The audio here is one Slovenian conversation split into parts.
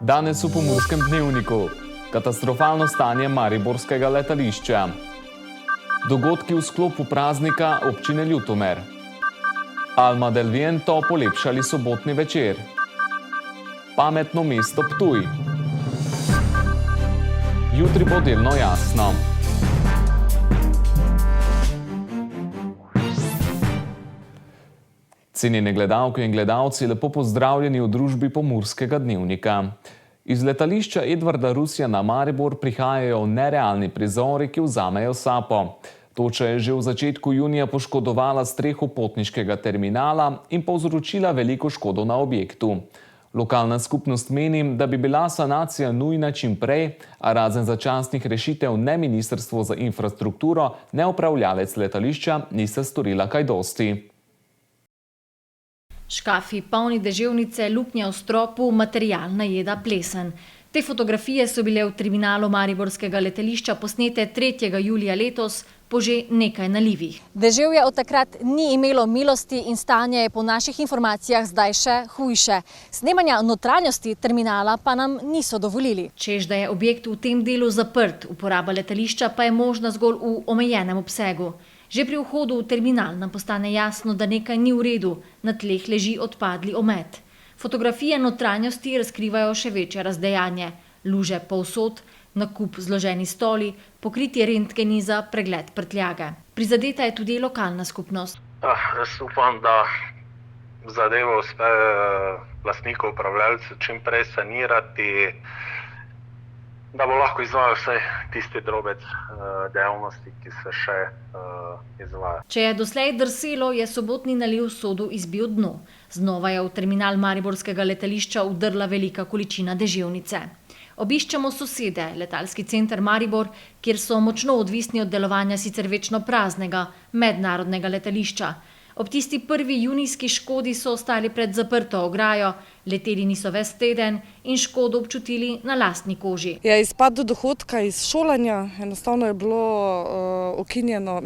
Danes v Pomurskem dnevniku. Katastrofalno stanje mariborskega letališča. Dogodki v sklopu praznika občine Ljutomer. Alma del Viento polepšali sobotni večer. Pametno mesto Ptuj. Jutri bo delno jasno. Cenjene gledalke in gledalci, lepo pozdravljeni v družbi Pomurskega dnevnika. Iz letališča Edvarda Rusjana na Maribor prihajajo nerealni prizori, ki vzamejo sapo. Toča je že v začetku junija poškodovala streho potniškega terminala in povzročila veliko škodo na objektu. Lokalna skupnost meni, da bi bila sanacija nujna čim prej, a razen začasnih rešitev ne Ministrstvo za infrastrukturo, ne upravljalec letališča nista storila kaj dosti. Škafi polni deževnice, luknja v stropu, material najeda plesen. Te fotografije so bile v terminalu mariborskega letališča posnete 3. julija letos po že nekaj nalivih. Deževje od takrat ni imelo milosti in stanje je po naših informacijah zdaj še hujše. Snemanja notranjosti terminala pa nam niso dovolili. Čež, da je objekt v tem delu zaprt, uporaba letališča pa je možna zgolj v omejenem obsegu. Že pri vhodu v terminal nam postane jasno, da nekaj ni v redu, na tleh leži odpadli omet. Fotografije notranjosti razkrivajo še večje razdejanje. Luže povsod, na kup zloženi stoli, pokriti rentgeni za pregled prtljage. Prizadeta je tudi lokalna skupnost. Jaz upam, da zadevo uspe lastnikov upravljalcev čim prej sanirati, da bo lahko izvajal vse tisti drobec dejavnosti, ki se še izvaja. Če je doslej drselo, je sobotni naliv sodu izbil dno. Znova je v terminal mariborskega letališča vdrla velika količina deževnice. Obiščemo sosede, letalski center Maribor, kjer so močno odvisni od delovanja sicer večno praznega mednarodnega letališča. Ob tisti prvi junijski škodi so ostali pred zaprto ograjo, leteli niso ves teden in škodo občutili na lastni koži. Je izpad dohodka iz šolanja, enostavno je bilo ukinjeno,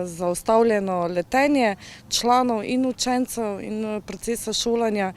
zaustavljeno letenje članov in učencev in procesa šolanja.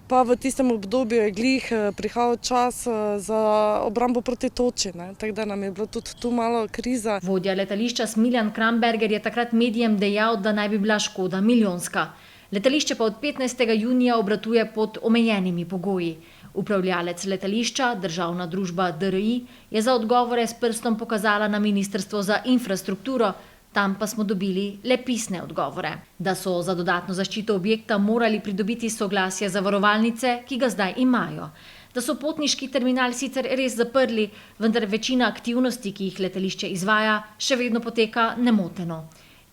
Pa v tistem obdobju je glih prihajal čas za obrambo proti toči, tako da nam je bilo tudi tu malo kriza. Vodja letališča Smiljan Kramberger je takrat medijem dejal, da naj bi bila škoda milijonska. Letališče pa od 15. junija obratuje pod omejenimi pogoji. Upravljalec letališča, državna družba DRI, je za odgovore s prstom pokazala na Ministrstvo za infrastrukturo, tam pa smo dobili le pisne odgovore. Da so za dodatno zaščito objekta morali pridobiti soglasje zavarovalnice, ki ga zdaj imajo. Da so potniški terminal sicer res zaprli, vendar večina aktivnosti, ki jih letališče izvaja, še vedno poteka nemoteno.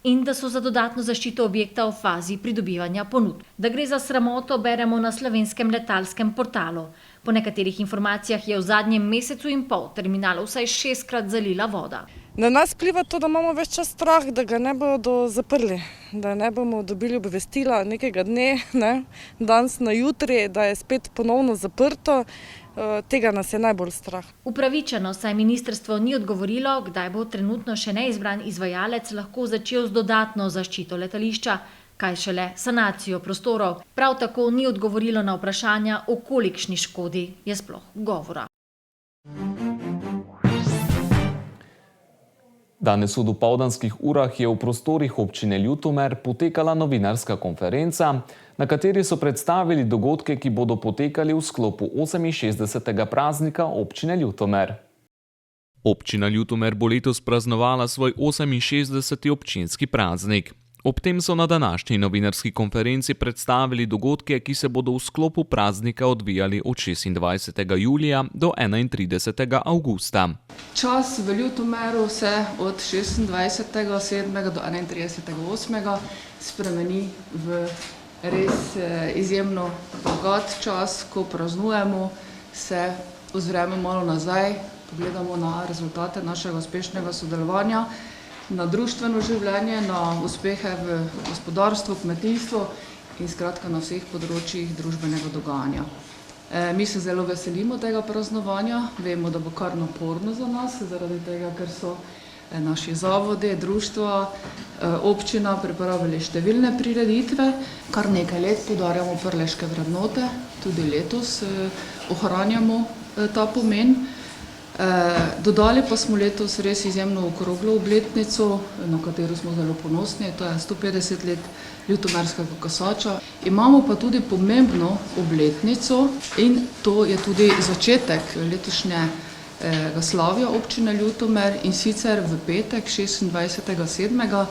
In da so za dodatno zaščito objekta v fazi pridobivanja ponudb. Da gre za sramoto, beremo na slovenskem letalskem portalu. Po nekaterih informacijah je v zadnjem mesecu in pol terminal vsaj 6-krat zalila voda. Na nas vpliva to, da imamo več čas strah, da ga ne bodo zaprli, da ne bomo dobili obvestila nekega dne, danes na jutri, da je spet ponovno zaprto. Tega nas je najbolj strah. Upravičeno, saj ministrstvo ni odgovorilo, kdaj bo trenutno še neizbran izvajalec lahko začel z dodatno zaščito letališča, kaj šele sanacijo prostorov. Prav tako ni odgovorilo na vprašanja, o kolikšni škodi je sploh govora. Danes v dopoldanskih urah je v prostorih občine Ljutomer potekala novinarska konferenca, na kateri so predstavili dogodke, ki bodo potekali v sklopu 68. praznika občine Ljutomer. Občina Ljutomer bo letos praznovala svoj 68. občinski praznik. Ob tem so na današnji novinarski konferenci predstavili dogodke, ki se bodo v sklopu praznika odvijali od 26. julija do 31. avgusta. Čas v Ljutomeru se od 26.7. do 31.8. spremeni v res izjemno bogat čas, ko praznujemo, se ozremo malo nazaj, pogledamo na rezultate našega uspešnega sodelovanja, na društveno življenje, na uspehe v gospodarstvu, kmetijstvu in skratka na vseh področjih družbenega dogajanja. Mi se zelo veselimo tega praznovanja, vemo, da bo kar naporno za nas, zaradi tega, ker so naši zavodi, društva, občina pripravili številne prireditve. Kar nekaj let poudarjamo prleške vrednote, tudi letos ohranjamo ta pomen. Dodali pa smo letos res izjemno okroglo obletnico, na katero smo zelo ponosni, to je 150 let ljutomerskega kasača. Imamo pa tudi pomembno obletnico in to je tudi začetek letošnjega slavja občine Ljutomer, in sicer v petek 26.7.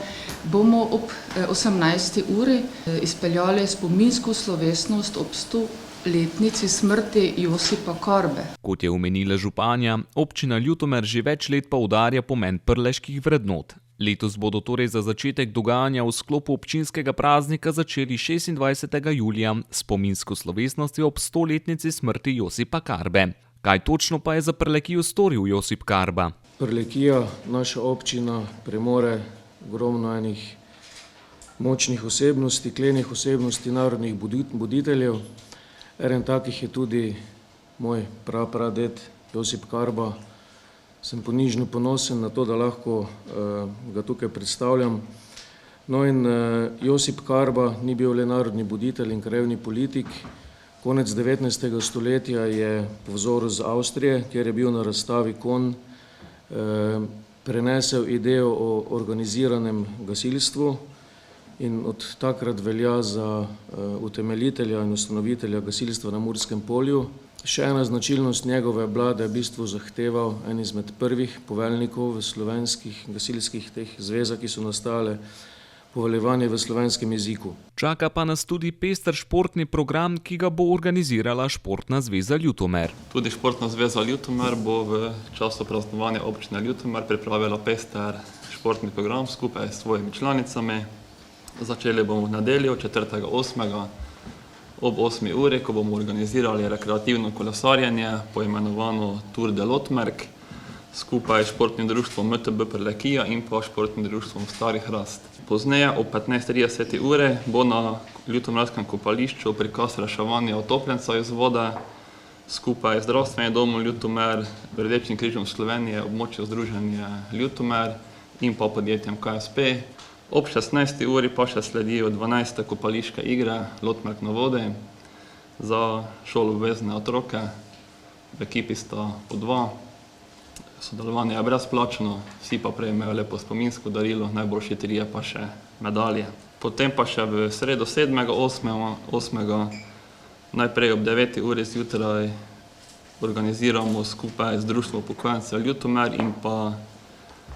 bomo ob 18. uri izpeljali spominsko slovesnost ob 100-letnici smrti Josipa Karbe. Kot je omenila županja, občina Ljutomer že več let poudarja pomen prleških vrednot. Letos bodo torej za začetek dogajanja v sklopu občinskega praznika začeli 26. julija s spominsko slovesnostjo ob 100-letnici smrti Josipa Karbe. Kaj točno pa je za Prlekijo storil Josip Karba? Prlekija, naša občina, premore ogromno enih močnih osebnosti, klenih osebnosti, narodnih buditeljev. Eden takih je tudi moj prapraded Josip Karba. Sem ponižno ponosen na to, da lahko ga tukaj predstavljam. No in Josip Karba ni bil le narodni buditelj in krajevni politik. Konec 19. stoletja je po vzoru z Avstrije, kjer je bil na razstavi konj, prenesel idejo o organiziranem gasilstvu in od takrat velja za utemeljitelja in ustanovitelja gasilstva na Murskem polju. Še ena značilnost njegove je bila, da je v bistvu zahteval en izmed prvih poveljnikov v slovenskih gasilskih teh zvezah, ki so nastale, poveljevanje v slovenskem jeziku. Čaka pa nas tudi pester športni program, ki ga bo organizirala Športna zveza Ljutomer. Tudi Športna zveza Ljutomer bo v času praznovanja občine Ljutomer pripravila pester športni program skupaj s svojimi članicami. Začeli bomo v nedeljo 4.8. ob 8. uri, ko bomo organizirali rekreativno kolesarjenje, poimenovano Tour de Lotmerk, skupaj s športnim društvom MTB Prlekija in pa športnim društvom Stari Hrast. Pozneje ob 15.30 ure bo na Ljutomerskem kopališču prikaz reševanja utopljenca iz vode skupaj z Zdravstvenim domom Ljutomer, Rdečim križem Slovenije, območje združenja Ljutomer in pa podjetjem KSP. Ob 16. uri pa še sledijo 12. kopališke igre Lotmerk na vodi za šoloobvezne otroke. V ekipi sta po 2. Sodelovanje je brezplačno, vsi pa prejmejo lepo spominsko darilo, najboljši 3 pa še medalje. Potem pa še v sredo 7.8. najprej ob 9. uri zjutraj organiziramo skupaj z Društvom upokojencev Ljutomer in pa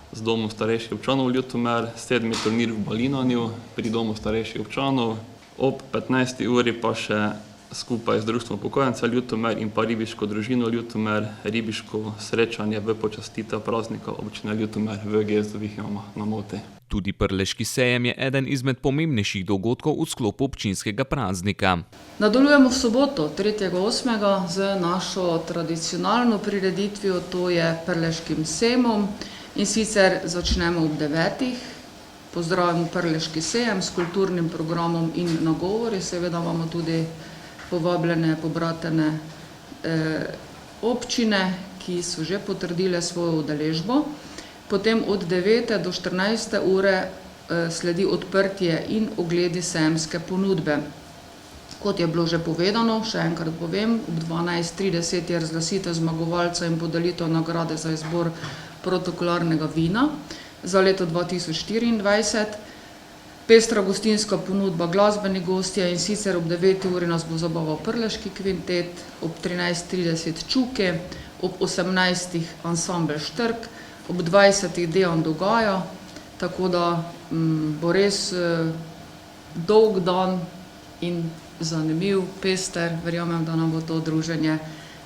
z Domom starejših občanov Ljutomer 7. turnir v Balinanju pri Domu starejših občanov. Ob 15. uri pa še skupaj z Društvom upokojencev Ljutomer in pa ribiško družino Ljutomer ribiško srečanje v počastitev praznika občine Ljutomer v Gezdovih jamah na Moti. Tudi Prleški sejem je eden izmed pomembnejših dogodkov v sklopu občinskega praznika. Nadaljujemo v soboto 3.8. z našo tradicionalno prireditvijo, to je Prleškim sejmom, in sicer začnemo ob 9. Pozdravimo Prleški sejem s kulturnim programom in nagovori, seveda imamo tudi povabljene, pobratene občine, ki so že potrdile svojo udeležbo. Potem od 9. do 14. ure sledi odprtje in ogledi sejemske ponudbe. Kot je bilo že povedano, še enkrat povem, ob 12.30 je razglasitev zmagovalca in podelitev nagrade za izbor protokolarnega vina za leto 2024. Pestra gostinska ponudba, glasbeni gostje, in sicer ob 9. uri nas bo zabaval Prleški kvintet, ob 13.30 Čuke, ob 18. ansambel Štrk, ob 20. Dejan Dogaja, tako da bo res dolg dan in zanimiv, pester, verjamem, da nam bo to druženje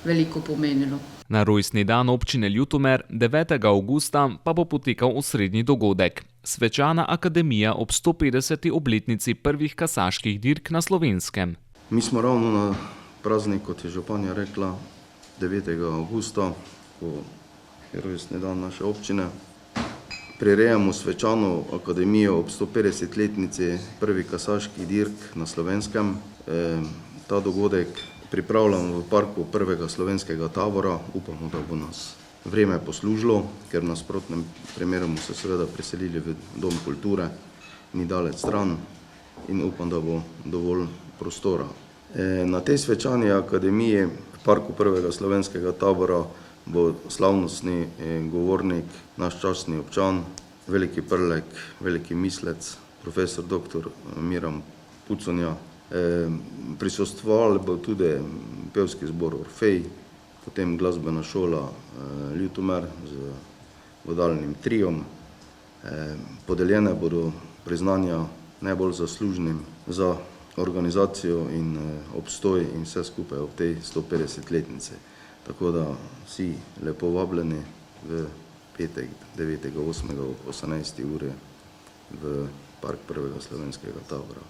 veliko pomenilo. Na rojstni dan občine Ljutomer 9. avgusta pa bo potekal osrednji dogodek. Svečana akademija ob 150. obletnici prvih kasaških dirk na Slovenskem. Mi smo ravno na praznik, kot je županja rekla, 9. avgusta, ko je rojstni dan naše občine. Prirejamo svečano akademijo ob 150-letnici prvih kasaških dirk na Slovenskem. Ta dogodek pripravljamo v parku prvega slovenskega tabora. Upamo, da bo nas vreme poslužilo, ker v nasprotnem primeru bomo se seveda preselili v Dom kulture, ni daleč stran, in upam, da bo dovolj prostora. Na tej svečani akademiji v parku prvega slovenskega tabora bo slavnostni govornik, naš častni občan, veliki prlek, veliki mislec, profesor dr. Miran Puconja. Prisostvovali bo tudi pevski zbor Orfej, potem glasbena šola Ljutomer z vodalnim triom. Podeljene bodo priznanja najbolj zaslužnim za organizacijo in obstoj in vse skupaj ob tej 150-letnici. Tako da vsi lepo vabljeni v petek 9.8. ob 18. uri v park prvega slovenskega tabora.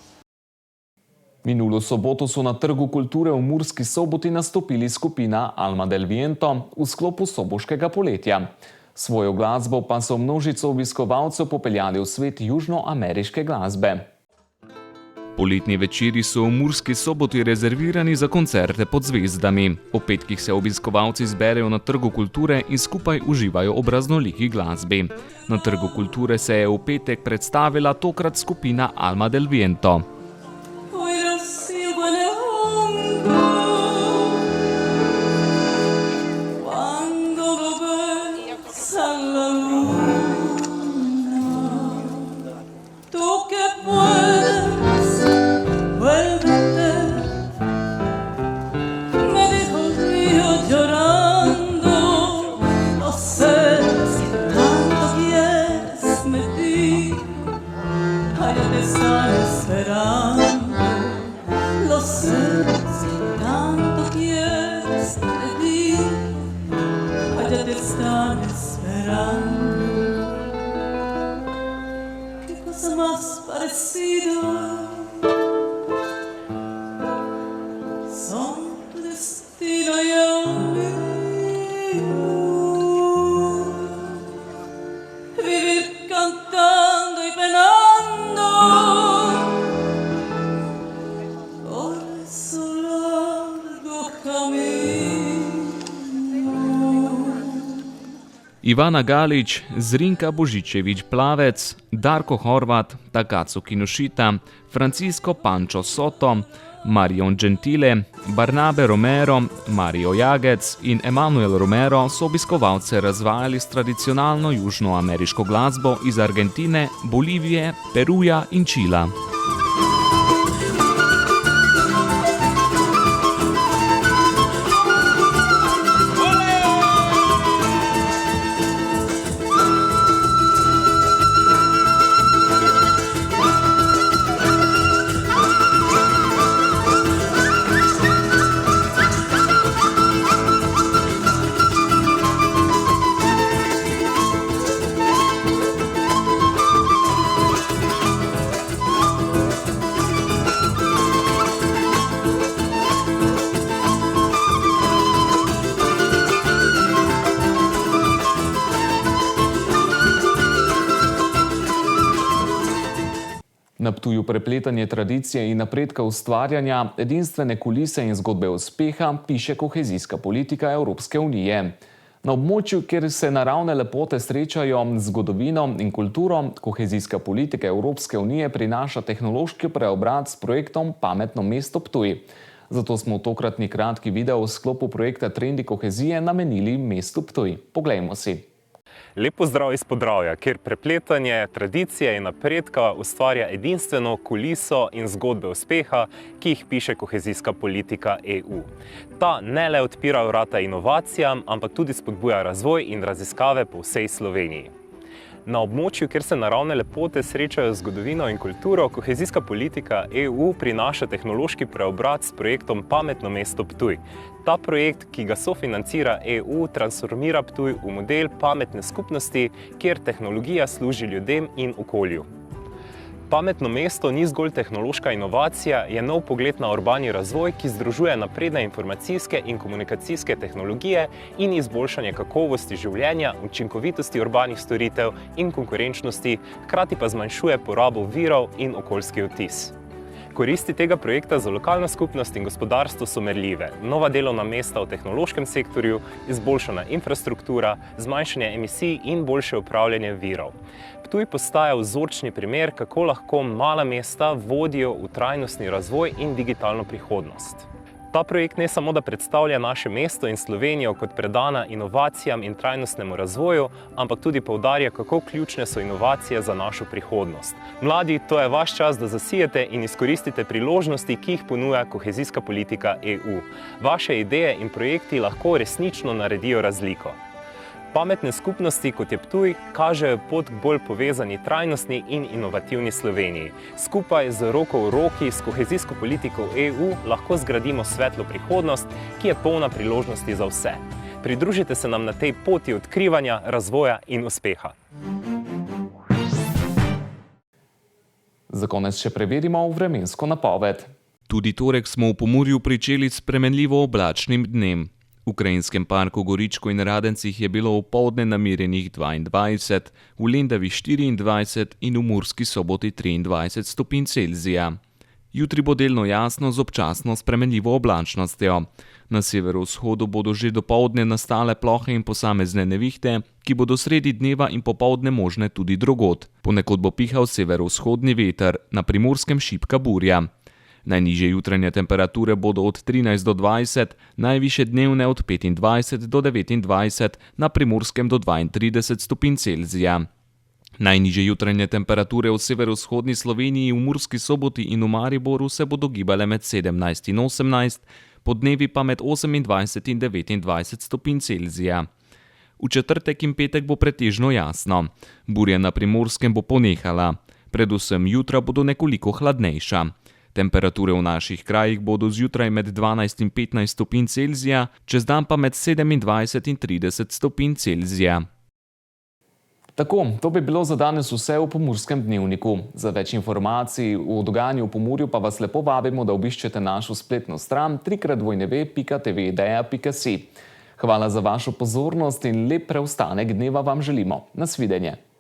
Minulo soboto so na Trgu kulture v Murski Soboti nastopili skupina Alma del Viento v sklopu soboškega poletja. Svojo glasbo pa so množico obiskovalcev popeljali v svet južnoameriške glasbe. Poletni večeri so v Murski Soboti rezervirani za koncerte pod zvezdami. Ob petkih se obiskovalci zberejo na Trgu kulture in skupaj uživajo ob raznoliki glasbi. Na Trgu kulture se je v petek predstavila tokrat skupina Alma del Viento. Ivana Galič, Zrinka Božičević Plavec, Darko Horvat, Takatsu Kinoshita, Francisco Pancho Soto, Marion Gentile, Barnabe Romero, Mario Jagec in Emanuel Romero so obiskovalce razvajali s tradicionalno južnoameriško glasbo iz Argentine, Bolivije, Peruja in Čila. Na Ptuju prepletanje tradicije in napredka ustvarjanja, edinstvene kulise in zgodbe uspeha piše kohezijska politika Evropske unije. Na območju, kjer se naravne lepote srečajo z zgodovino in kulturo, kohezijska politika Evropske unije prinaša tehnološki preobrat s projektom Pametno mesto Ptuj. Zato smo v tokratni kratki video v sklopu projekta Trendi kohezije namenili mestu Ptuj. Poglejmo si. Lep pozdrav iz Podravja, kjer prepletanje tradicije in napredka ustvarja edinstveno kuliso in zgodbe uspeha, ki jih piše kohezijska politika EU. Ta ne le odpira vrata inovacijam, ampak tudi spodbuja razvoj in raziskave po vsej Sloveniji. Na območju, kjer se naravne lepote srečajo z zgodovino in kulturo, kohezijska politika EU prinaša tehnološki preobrat s projektom Pametno mesto Ptuj. Ta projekt, ki ga sofinancira EU, transformira Ptuj v model pametne skupnosti, kjer tehnologija služi ljudem in okolju. Pametno mesto ni zgolj tehnološka inovacija, je nov pogled na urbani razvoj, ki združuje napredne informacijske in komunikacijske tehnologije in izboljšanje kakovosti življenja, učinkovitosti urbanih storitev in konkurenčnosti, hkrati pa zmanjšuje porabo virov in okoljski odtis. Koristi tega projekta za lokalno skupnost in gospodarstvo so merljive. Nova delovna mesta v tehnološkem sektorju, izboljšana infrastruktura, zmanjšanje emisij in boljše upravljanje virov. Ptuj postaja vzorčni primer, kako lahko mala mesta vodijo v trajnostni razvoj in digitalno prihodnost. Ta projekt ne samo, da predstavlja naše mesto in Slovenijo kot predana inovacijam in trajnostnemu razvoju, ampak tudi poudarja, kako ključne so inovacije za našo prihodnost. Mladi, to je vaš čas, da zasijete in izkoristite priložnosti, ki jih ponuja kohezijska politika EU. Vaše ideje in projekti lahko resnično naredijo razliko. Pametne skupnosti, kot je Ptuj, kažejo pot k bolj povezani, trajnostni in inovativni Sloveniji. Skupaj z roko v roki s kohezijsko politiko EU lahko zgradimo svetlo prihodnost, ki je polna priložnosti za vse. Pridružite se nam na tej poti odkrivanja, razvoja in uspeha. Za konec še preverimo vremensko napoved. Tudi torek smo v Pomurju pričeli s spremenljivo oblačnim dnem. V Krajinskem parku Goričko in Radencih je bilo opoldne namerjenih 22, v Lendavi 24 in v Murski Soboti 23 stopinj Celzija. Jutri bo delno jasno z občasno spremenljivo oblačnostjo. Na severovzhodu bodo že dopoldne nastale plohe in posamezne nevihte, ki bodo sredi dneva in popoldne možne tudi drugod. Ponekod bo pihal severovzhodni veter, na Primorskem šibka burja. Najnižje jutranje temperature bodo od 13 do 20, najvišje dnevne od 25 do 29, na Primorskem do 32 stopinj Celzija. Najnižje jutranje temperature v severovzhodni Sloveniji, v Murski Soboti in v Mariboru se bodo gibale med 17 in 18, podnevi pa med 28 in 29 stopinj Celzija. V četrtek in petek bo pretežno jasno. Burja na Primorskem bo ponehala. Predvsem jutra bodo nekoliko hladnejša. Temperature v naših krajih bodo zjutraj med 12 in 15 stopinj Celzija, čez dan pa med 27 in 30 stopinj Celzija. Tako, to bi bilo za danes vse v Pomurskem dnevniku. Za več informacij o dogajanju v Pomurju pa vas lepo vabimo, da obiščete našo spletno stran www.tvdeja.si. Hvala za vašo pozornost in lep preostanek dneva vam želimo. Nasvidenje.